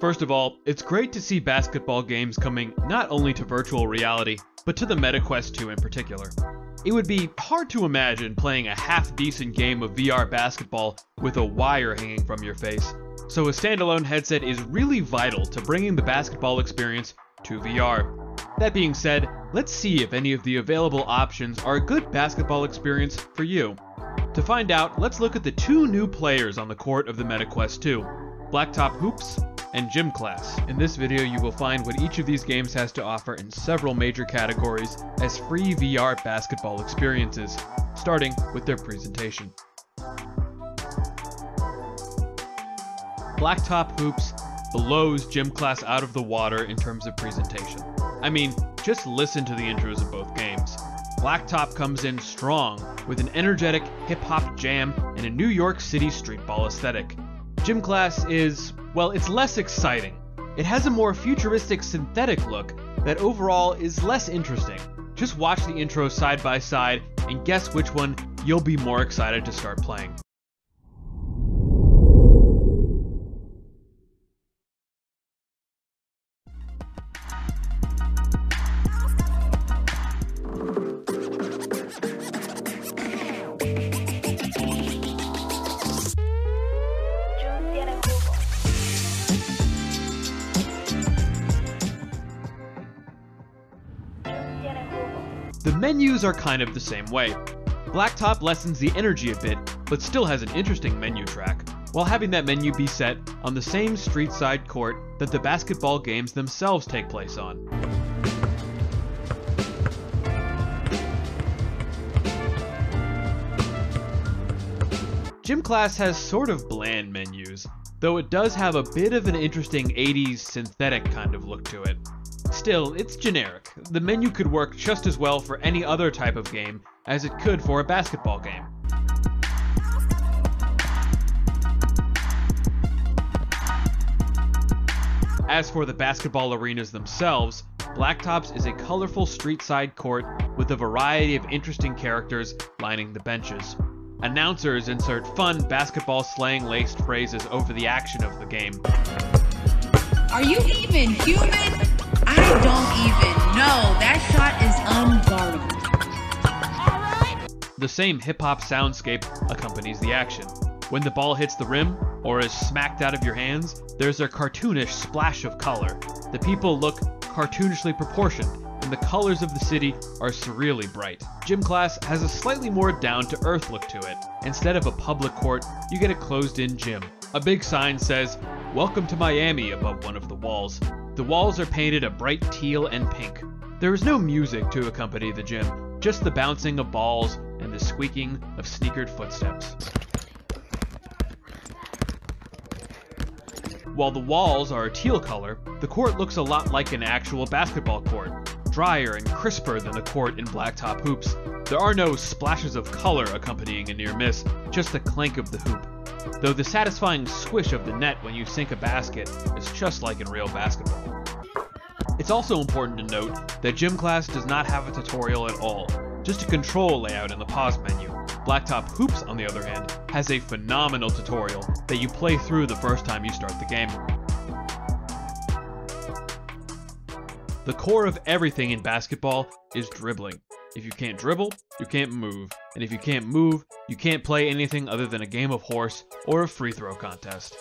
First of all, it's great to see basketball games coming not only to virtual reality, but to the Meta Quest 2 in particular. It would be hard to imagine playing a half-decent game of VR basketball with a wire hanging from your face, so a standalone headset is really vital to bringing the basketball experience to VR. That being said, let's see if any of the available options are a good basketball experience for you. To find out, let's look at the two new players on the court of the Meta Quest 2, Blacktop Hoops and Gym Class. In this video, you will find what each of these games has to offer in several major categories as free VR basketball experiences, starting with their presentation. Blacktop Hoops blows Gym Class out of the water in terms of presentation. I mean, just listen to the intros of both games. Blacktop comes in strong with an energetic hip-hop jam and a New York City streetball aesthetic. Gym Class is, well, it's less exciting. It has a more futuristic synthetic look that overall is less interesting. Just watch the intros side by side and guess which one you'll be more excited to start playing. The menus are kind of the same way. Blacktop lessens the energy a bit, but still has an interesting menu track, while having that menu be set on the same street-side court that the basketball games themselves take place on. Gym Class has sort of bland menus, though it does have a bit of an interesting 80s synthetic kind of look to it. Still, it's generic. The menu could work just as well for any other type of game as it could for a basketball game. As for the basketball arenas themselves, Blacktop's is a colorful street-side court with a variety of interesting characters lining the benches. Announcers insert fun basketball slang-laced phrases over the action of the game. Are you even human? I don't even know. That shot is unguardable. The same hip-hop soundscape accompanies the action. When the ball hits the rim, or is smacked out of your hands, there's a cartoonish splash of color. The people look cartoonishly proportioned, and the colors of the city are surreally bright. Gym Class has a slightly more down-to-earth look to it. Instead of a public court, you get a closed-in gym. A big sign says, "Welcome to Miami" above one of the walls. The walls are painted a bright teal and pink. There is no music to accompany the gym, just the bouncing of balls and the squeaking of sneakered footsteps. While the walls are a teal color, the court looks a lot like an actual basketball court, drier and crisper than the court in Blacktop Hoops. There are no splashes of color accompanying a near miss, just the clank of the hoop. Though the satisfying swish of the net when you sink a basket is just like in real basketball. It's also important to note that Gym Class does not have a tutorial at all, just a control layout in the pause menu. Blacktop Hoops, on the other hand, has a phenomenal tutorial that you play through the first time you start the game. The core of everything in basketball is dribbling. If you can't dribble, you can't move. And if you can't move, you can't play anything other than a game of horse or a free throw contest.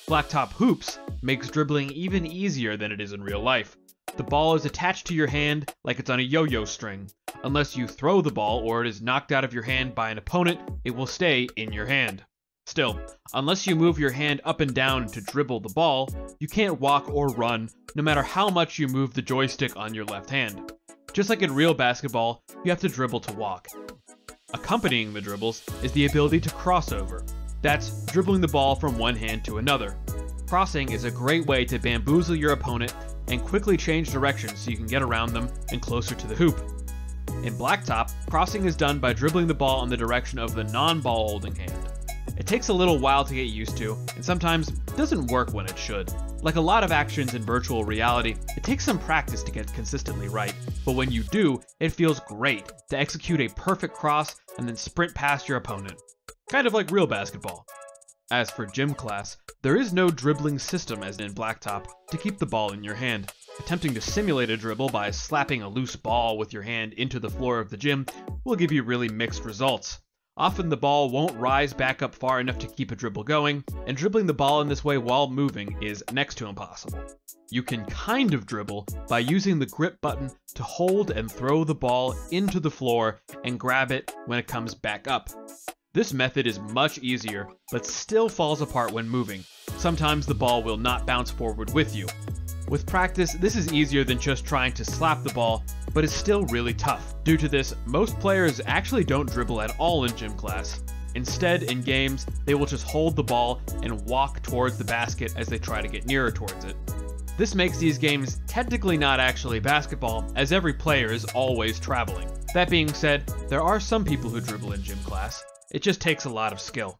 Blacktop Hoops makes dribbling even easier than it is in real life. The ball is attached to your hand like it's on a yo-yo string. Unless you throw the ball or it is knocked out of your hand by an opponent, it will stay in your hand. Still, unless you move your hand up and down to dribble the ball, you can't walk or run, no matter how much you move the joystick on your left hand. Just like in real basketball, you have to dribble to walk. Accompanying the dribbles is the ability to crossover. That's dribbling the ball from one hand to another. Crossing is a great way to bamboozle your opponent and quickly change directions so you can get around them and closer to the hoop. In Blacktop, crossing is done by dribbling the ball in the direction of the non-ball holding hand. It takes a little while to get used to, and sometimes doesn't work when it should. Like a lot of actions in virtual reality, it takes some practice to get consistently right, but when you do, it feels great to execute a perfect cross and then sprint past your opponent. Kind of like real basketball. As for gym class, there is no dribbling system as in Blacktop to keep the ball in your hand. Attempting to simulate a dribble by slapping a loose ball with your hand into the floor of the gym will give you really mixed results. Often the ball won't rise back up far enough to keep a dribble going, and dribbling the ball in this way while moving is next to impossible. You can kind of dribble by using the grip button to hold and throw the ball into the floor and grab it when it comes back up. This method is much easier, but still falls apart when moving. Sometimes the ball will not bounce forward with you. With practice, this is easier than just trying to slap the ball, but is still really tough. Due to this, most players actually don't dribble at all in gym class. Instead, in games, they will just hold the ball and walk towards the basket as they try to get nearer towards it. This makes these games technically not actually basketball, as every player is always traveling. That being said, there are some people who dribble in gym class. It just takes a lot of skill.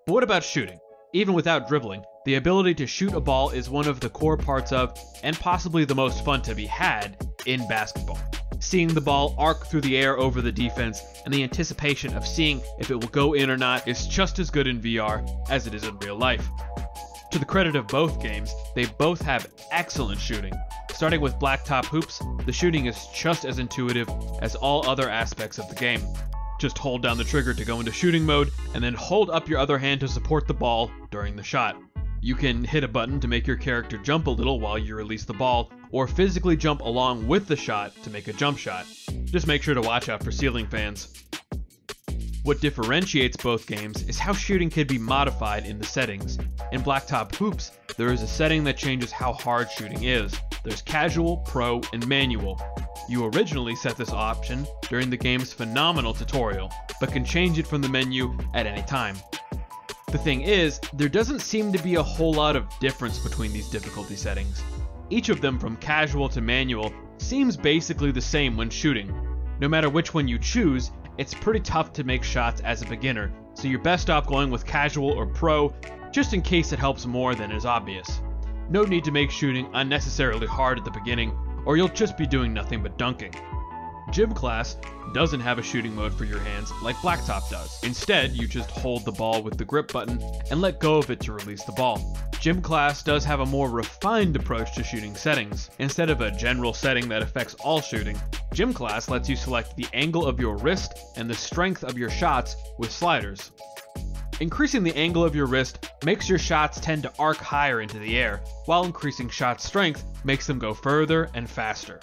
But what about shooting? Even without dribbling, the ability to shoot a ball is one of the core parts of, and possibly the most fun to be had, in basketball. Seeing the ball arc through the air over the defense, and the anticipation of seeing if it will go in or not is just as good in VR as it is in real life. To the credit of both games, they both have excellent shooting. Starting with Blacktop Hoops, the shooting is just as intuitive as all other aspects of the game. Just hold down the trigger to go into shooting mode, and then hold up your other hand to support the ball during the shot. You can hit a button to make your character jump a little while you release the ball, or physically jump along with the shot to make a jump shot. Just make sure to watch out for ceiling fans. What differentiates both games is how shooting can be modified in the settings. In Blacktop Hoops, there is a setting that changes how hard shooting is. There's casual, pro, and manual. You originally set this option during the game's phenomenal tutorial, but can change it from the menu at any time. The thing is, there doesn't seem to be a whole lot of difference between these difficulty settings. Each of them, from casual to manual, seems basically the same when shooting. No matter which one you choose, it's pretty tough to make shots as a beginner, so you're best off going with casual or pro, just in case it helps more than is obvious. No need to make shooting unnecessarily hard at the beginning, or you'll just be doing nothing but dunking. Gym class doesn't have a shooting mode for your hands like Blacktop does. Instead, you just hold the ball with the grip button and let go of it to release the ball. Gym class does have a more refined approach to shooting settings. Instead of a general setting that affects all shooting, gym class lets you select the angle of your wrist and the strength of your shots with sliders. Increasing the angle of your wrist makes your shots tend to arc higher into the air, while increasing shot strength makes them go further and faster.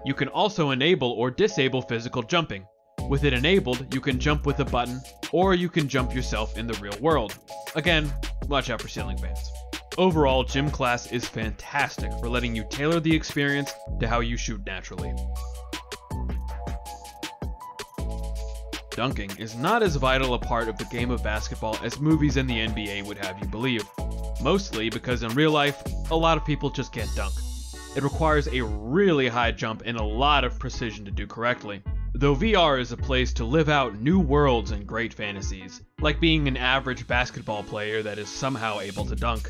You can also enable or disable physical jumping. With it enabled, you can jump with a button, or you can jump yourself in the real world. Again, watch out for ceiling fans. Overall, gym class is fantastic for letting you tailor the experience to how you shoot naturally. Dunking is not as vital a part of the game of basketball as movies and the NBA would have you believe. Mostly because in real life, a lot of people just can't dunk. It requires a really high jump and a lot of precision to do correctly. Though VR is a place to live out new worlds and great fantasies, like being an average basketball player that is somehow able to dunk.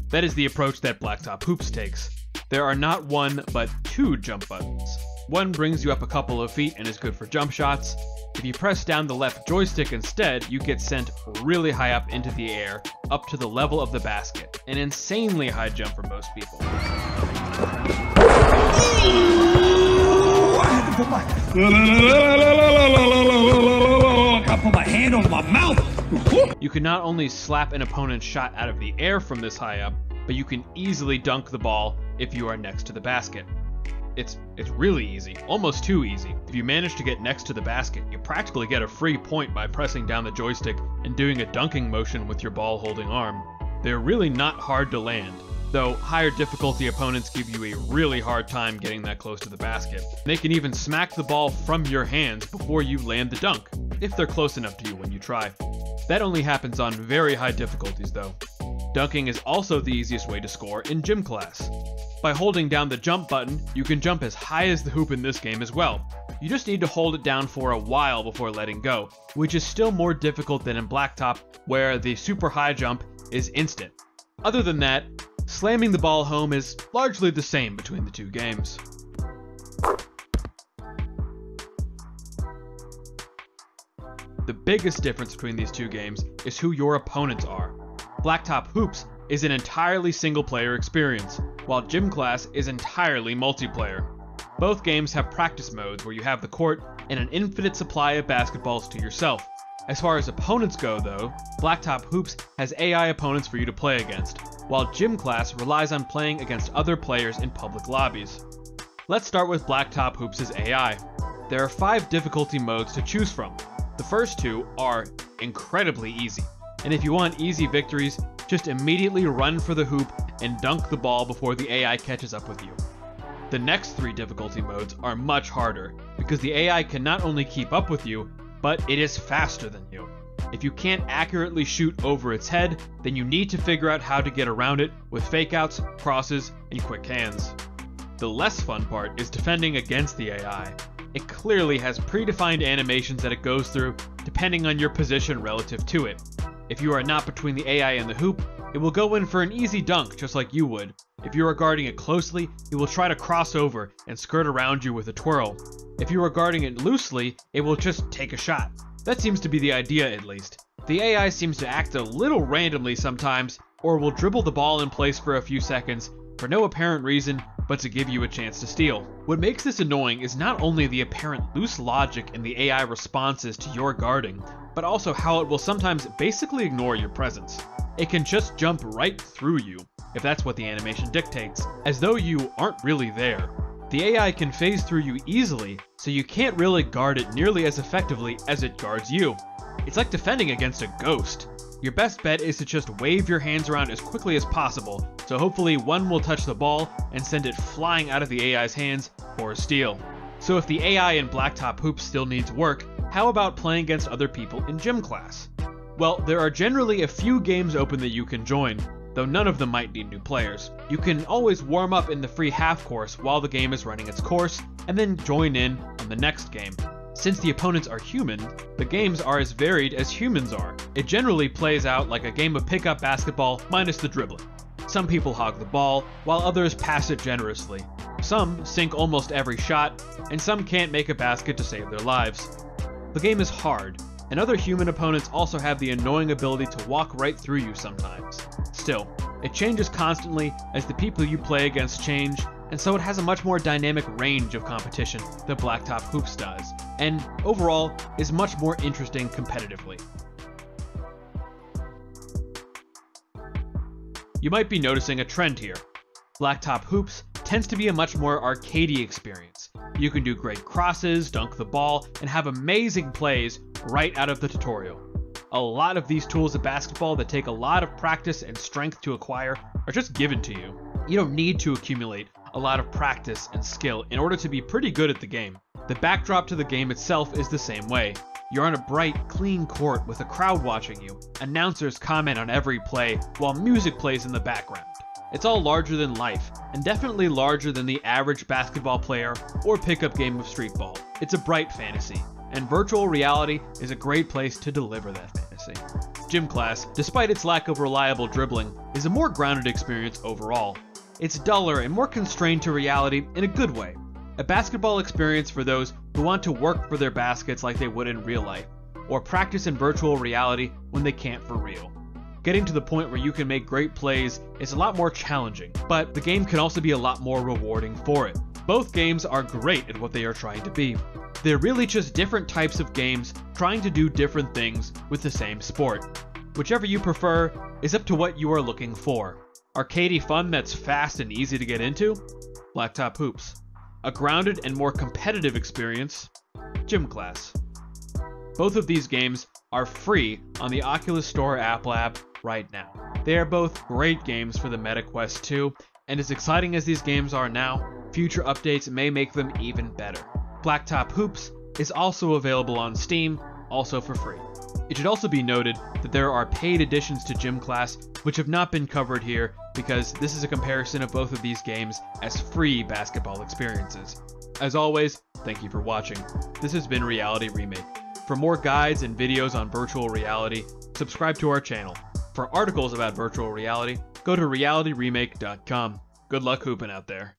That is the approach that Blacktop Hoops takes. There are not one, but two jump buttons. One brings you up a couple of feet and is good for jump shots. If you press down the left joystick instead, you get sent really high up into the air, up to the level of the basket. An insanely high jump for most people. I put my hand over my mouth. You can not only slap an opponent's shot out of the air from this high up, but you can easily dunk the ball if you are next to the basket. It's really easy, almost too easy. If you manage to get next to the basket, you practically get a free point by pressing down the joystick and doing a dunking motion with your ball holding arm. They're really not hard to land, though higher difficulty opponents give you a really hard time getting that close to the basket. They can even smack the ball from your hands before you land the dunk, if they're close enough to you when you try. That only happens on very high difficulties though. Dunking is also the easiest way to score in gym class. By holding down the jump button, you can jump as high as the hoop in this game as well. You just need to hold it down for a while before letting go, which is still more difficult than in Blacktop, where the super high jump is instant. Other than that, slamming the ball home is largely the same between the two games. The biggest difference between these two games is who your opponents are. Blacktop Hoops is an entirely single-player experience, while Gym Class is entirely multiplayer. Both games have practice modes where you have the court and an infinite supply of basketballs to yourself. As far as opponents go though, Blacktop Hoops has AI opponents for you to play against, while Gym Class relies on playing against other players in public lobbies. Let's start with Blacktop Hoops' AI. There are 5 difficulty modes to choose from. The first 2 are incredibly easy, and if you want easy victories, just immediately run for the hoop and dunk the ball before the AI catches up with you. The next 3 difficulty modes are much harder, because the AI can not only keep up with you, but it is faster than you. If you can't accurately shoot over its head, then you need to figure out how to get around it with fakeouts, crosses, and quick hands. The less fun part is defending against the AI. It clearly has predefined animations that it goes through, depending on your position relative to it. If you are not between the AI and the hoop, it will go in for an easy dunk just like you would. If you are guarding it closely, it will try to cross over and skirt around you with a twirl. If you are guarding it loosely, it will just take a shot. That seems to be the idea at least. The AI seems to act a little randomly sometimes, or will dribble the ball in place for a few seconds for no apparent reason but to give you a chance to steal. What makes this annoying is not only the apparent loose logic in the AI responses to your guarding, but also how it will sometimes basically ignore your presence. It can just jump right through you, if that's what the animation dictates, as though you aren't really there. The AI can phase through you easily, so you can't really guard it nearly as effectively as it guards you. It's like defending against a ghost. Your best bet is to just wave your hands around as quickly as possible, so hopefully one will touch the ball and send it flying out of the AI's hands for a steal. So if the AI in Blacktop Hoops still needs work, how about playing against other people in Gym Class? Well, there are generally a few games open that you can join, though none of them might need new players. You can always warm up in the free half course while the game is running its course, and then join in on the next game. Since the opponents are human, the games are as varied as humans are. It generally plays out like a game of pickup basketball minus the dribbling. Some people hog the ball, while others pass it generously. Some sink almost every shot, and some can't make a basket to save their lives. The game is hard, and other human opponents also have the annoying ability to walk right through you sometimes. Still, it changes constantly as the people you play against change, and so it has a much more dynamic range of competition than Blacktop Hoops does, and overall is much more interesting competitively. You might be noticing a trend here. Blacktop Hoops tends to be a much more arcadey experience. You can do great crosses, dunk the ball, and have amazing plays right out of the tutorial. A lot of these tools of basketball that take a lot of practice and strength to acquire are just given to you. You don't need to accumulate a lot of practice and skill in order to be pretty good at the game. The backdrop to the game itself is the same way. You're on a bright, clean court with a crowd watching you. Announcers comment on every play while music plays in the background. It's all larger than life, and definitely larger than the average basketball player or pickup game of streetball. It's a bright fantasy, and virtual reality is a great place to deliver that fantasy. Gym Class, despite its lack of reliable dribbling, is a more grounded experience overall. It's duller and more constrained to reality in a good way. A basketball experience for those who want to work for their baskets like they would in real life, or practice in virtual reality when they can't for real. Getting to the point where you can make great plays is a lot more challenging, but the game can also be a lot more rewarding for it. Both games are great at what they are trying to be. They're really just different types of games trying to do different things with the same sport. Whichever you prefer is up to what you are looking for. Arcadey fun that's fast and easy to get into? Blacktop Hoops. A grounded and more competitive experience? Gym Class. Both of these games are free on the Oculus Store App Lab right now. They are both great games for the Meta Quest 2, and as exciting as these games are now, future updates may make them even better. Blacktop Hoops is also available on Steam, also for free. It should also be noted that there are paid additions to Gym Class which have not been covered here because this is a comparison of both of these games as free basketball experiences. As always, thank you for watching. This has been Reality Remake. For more guides and videos on virtual reality, subscribe to our channel. For articles about virtual reality, go to realityremake.com. Good luck hooping out there.